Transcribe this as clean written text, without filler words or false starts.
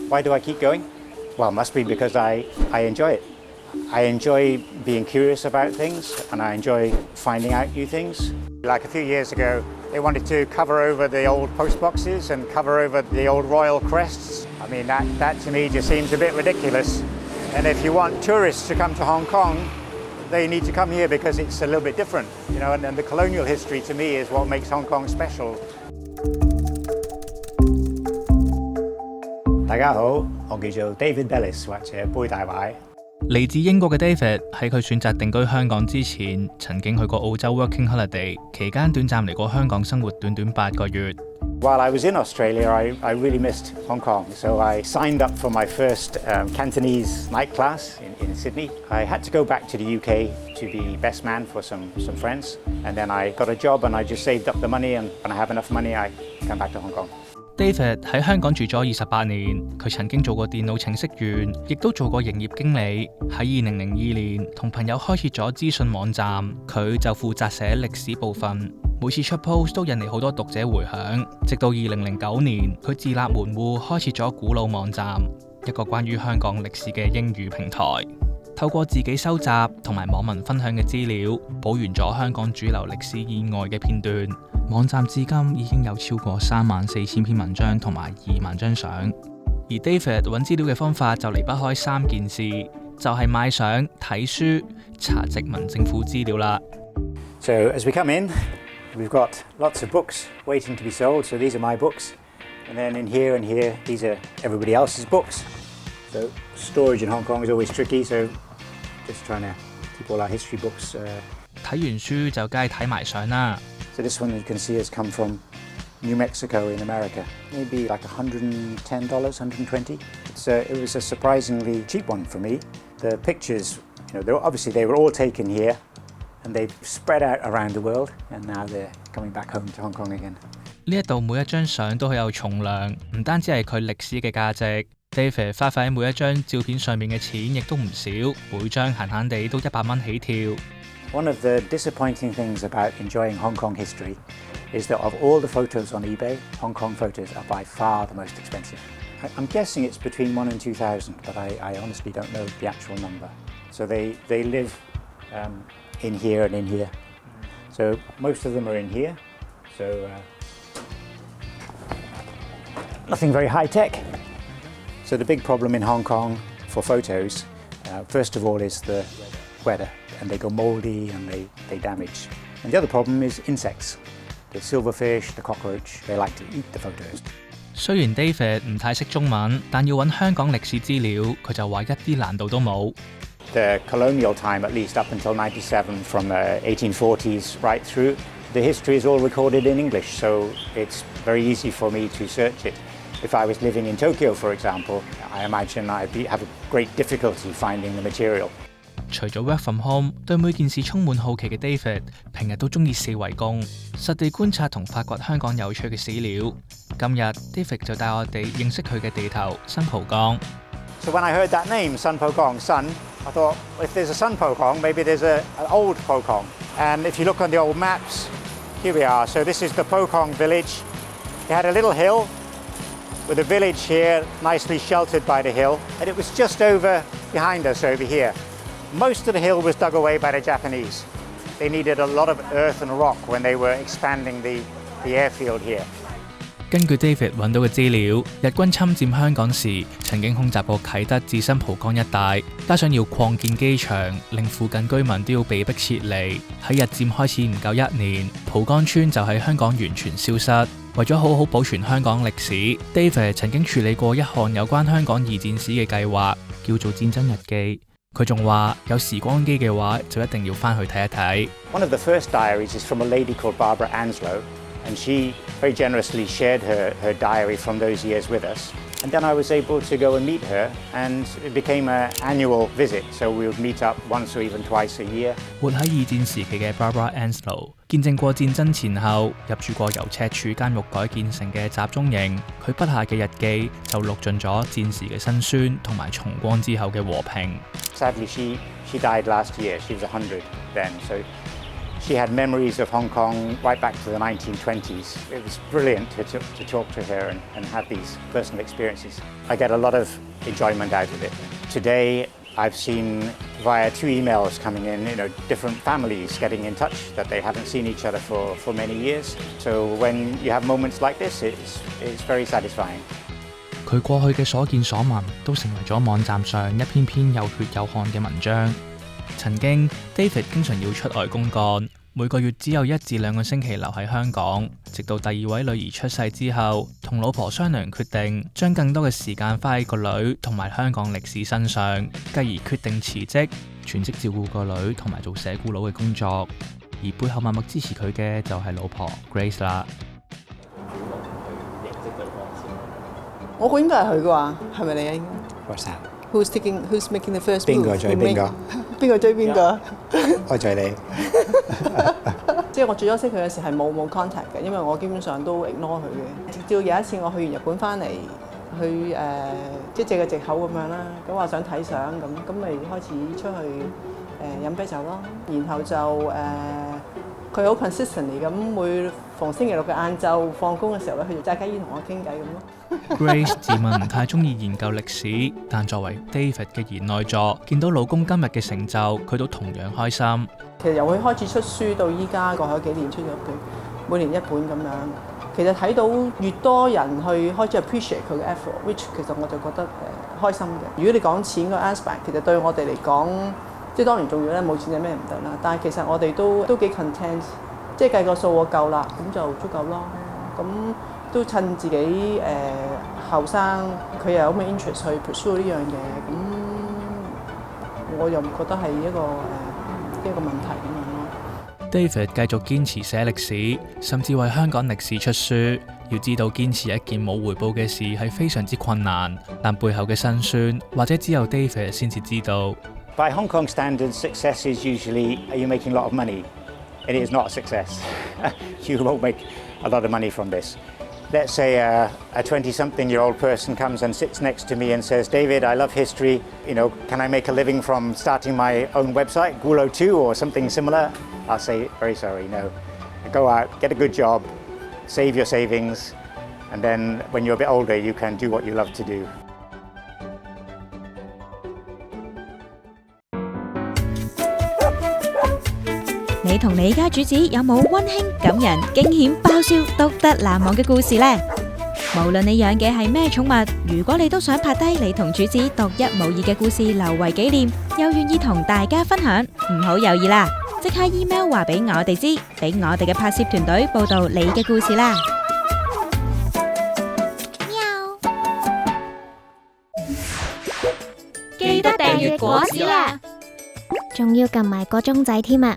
Why do I keep going? Well, it must be because I enjoy it. I enjoy being curious about things and I enjoy finding out new things. Like a few years ago, they wanted to cover over the old post boxes and cover over the old royal crests. I mean, that to me just seems a bit ridiculous. And if you want tourists to come to Hong Kong, they need to come here because it's a little bit different, you know, and the colonial history to me is what makes Hong Kong special. 大家好，我叫做 David Bellis 或者杯大壞。嚟自英國嘅 David 喺佢選擇定居香港之前，曾經去過澳洲 working holiday， 期間短暫嚟過香港生活短8個月。While I was in Australia, I really missed Hong Kong, so I signed up for my first Cantonese night class in Sydney. I had to go back to the UK to be best man for some friends, and then I got a job and I just saved up the money, and when I have enough money, I come back to Hong Kong. David 喺香港住咗28年，佢曾經做過電腦程式員，亦都做過營業經理。喺2002年，同朋友開設咗資訊網站，佢就負責寫歷史部分。每次出 post 都引嚟好多讀者回響，直到2009年，佢自立門戶開設咗Gwulo網站，一個關於香港歷史嘅英語平台。透過自己收集同埋網民分享嘅資料，補完咗香港主流歷史以外嘅片段。網站至今已經有超過34000篇文章同埋2萬張相。而 David 揾資料嘅方法就離不開3件事，就係買相、睇書、查殖民政府資料啦。So as we come in, we've got lots of books waiting to be sold. So these are my books, and then in here and here, these are everybody else's books. So storage in Hong Kong is always tricky. So just trying to keep all our history books. 睇完書就梗係睇埋相啦。So this one you can see has come from New Mexico in America. Maybe like $110, $120. It was a surprisingly cheap one for me. The pictures, you know, they were all taken here, and they've spread out around the world, and now they're coming back home to Hong Kong again. 呢一度每一張相都好有重量，唔單止係佢歷史嘅價值。David 花費喺每一張照片上面嘅錢亦都唔少，每張閒閒地都100蚊起跳。One of the disappointing things about enjoying Hong Kong history is that of all the photos on eBay, Hong Kong photos are by far the most expensive. I'm guessing it's between 1,000 and 2,000, but I honestly don't know the actual number. So they live in here and in here. So most of them are in here. So nothing very high tech. So the big problem in Hong Kong for photos, first of all, is the weather, and they go mouldy and they damage. And the other problem is insects. The silverfish, the cockroach, they like to eat the photos. 雖然 David 唔太識中文，但要揾香港歷史資料，佢就話一啲難度都冇。The colonial time, at least up until 97, from the 1840s right through, the history is all recorded in English, so it's very easy for me to search it. If I was living in Tokyo, for example, I imagine I'd have a great difficulty finding the material. 除咗 work from home， 對每件事充滿好奇嘅 David， 平日都中意四圍公，實地觀察同發掘香港有趣嘅史料。今日 David 就帶我哋認識佢嘅地頭新蒲崗。So when I heard that name, Sun Po Kong, Sun, I thought, if there's a Sun Po Kong, maybe there's an old Po Kong. And if you look on the old maps, here we are. So this is the Po Kong village. It had a little hill with a village here, nicely sheltered by the hill, and it was just over behind us over here. Most of the hill was dug away by the Japanese. They needed a lot of earth and rock when they were expanding the airfield here. 根據 David 揾到嘅資料，日軍侵佔香港時曾經空襲過啟德至新蒲崗一帶，加上要擴建機場，令附近居民都要被迫撤離。喺日佔開始唔夠1年，蒲崗村就喺香港完全消失。為咗好好保存香港歷史 ，David 曾經處理過一項有關香港二戰史嘅計劃，叫做戰爭日記。佢仲話有時光機嘅話，就一定要翻去睇一睇。One of the first diaries is from a lady called Barbara Anslow, and she very generously shared her diary from those years with us. And then I was able to go and meet her, and it became an annual visit. So we would meet up once or even twice a year. 活喺二戰時期嘅 Barbara Anslow 見證過戰爭前後，入住過由赤柱監獄改建成嘅集中營。佢筆下嘅日記就錄盡咗戰時嘅辛酸同埋重光之後嘅和平。Sadly, she died last year. She was 100 then. So She had memories of Hong Kong right back to the 1920s. It was brilliant to talk to her and have these personal experiences. I get a lot of enjoyment out of it. Today, I've seen via 2 emails coming in, different families getting in touch that they haven't seen each other for many years. So when you have moments like this, it's very satisfying. 佢過去嘅所見所聞都成為咗網站上一篇篇有血有汗嘅文章。曾經 David 經常要出外公幹，每個月只有1至2個星期留喺香港，直到第2位女兒出世之後，同老婆商量決定將更多嘅時間花喺個女同埋香港歷史身上，繼而決定辭職，全職照顧個女同埋做社顧佬嘅工作。而背後默默支持佢嘅就係老婆 Grace 啦。我估應該係佢啩，係咪你啊？應該。What's that? Who's making the first move? 邊個追邊個？邊個追邊個？我追你。即係我最初識佢嘅時係冇 contact 嘅，因為我基本上都 ignore 佢嘅。直到有一次我去完日本翻嚟，去即係借個藉口咁樣啦，咁話想睇相咁咪開始出去飲啤酒咯。然後就佢好 consistently 咁每逢星期六嘅晏晝放工嘅時候咧，佢就揸雞衣同我傾偈咁咯。Grace 自問唔太中意研究歷史，但作為 David 嘅賢內助，見到老公今日嘅成就，佢都同樣開心。其實由佢開始出書到依家過去幾年出咗一本，每年1本咁樣。其實睇到越多人去開始 appreciate 佢嘅 effort，which 其實我就覺得開心嘅。如果你講錢個 aspect， 其實對我哋嚟講，即係當然重要咧，冇錢有咩唔得啦。但係其實我哋都幾 content， 即係計個數我夠啦，咁就足夠咯。咁都趁自己後生，佢又有咁嘅 interest 去 pursue 呢樣嘢，咁我又唔覺得係一個問題咁樣咯。David 繼續堅持寫歷史，甚至為香港歷史出書。要知道堅持一件冇回報嘅事係非常之困難，但背後嘅辛酸，或者只有 David 先至知道。By Hong Kong standards, success is usually you making a lot of money. It is not a success. You won't make a lot of money from this. Let's say a 20-something-year-old person comes and sits next to me and says, David, I love history. Can I make a living from starting my own website, Gwulo 2 or something similar? I'll say, very sorry, no. Go out, get a good job, save your savings, and then when you're a bit older, you can do what you love to do. 你同你家主子有冇溫馨、感人、驚險、爆笑、獨特難忘嘅故事呢？無論你養嘅係咩寵物，如果你都想拍低你同主子獨一無二嘅故事留為紀念，又願意同大家分享，唔好猶豫啦！即刻 email 話俾我哋知，俾我哋嘅拍攝團隊報導你嘅故事啦！喵！記得訂閱果子啦！仲要撳埋個鐘仔添啊！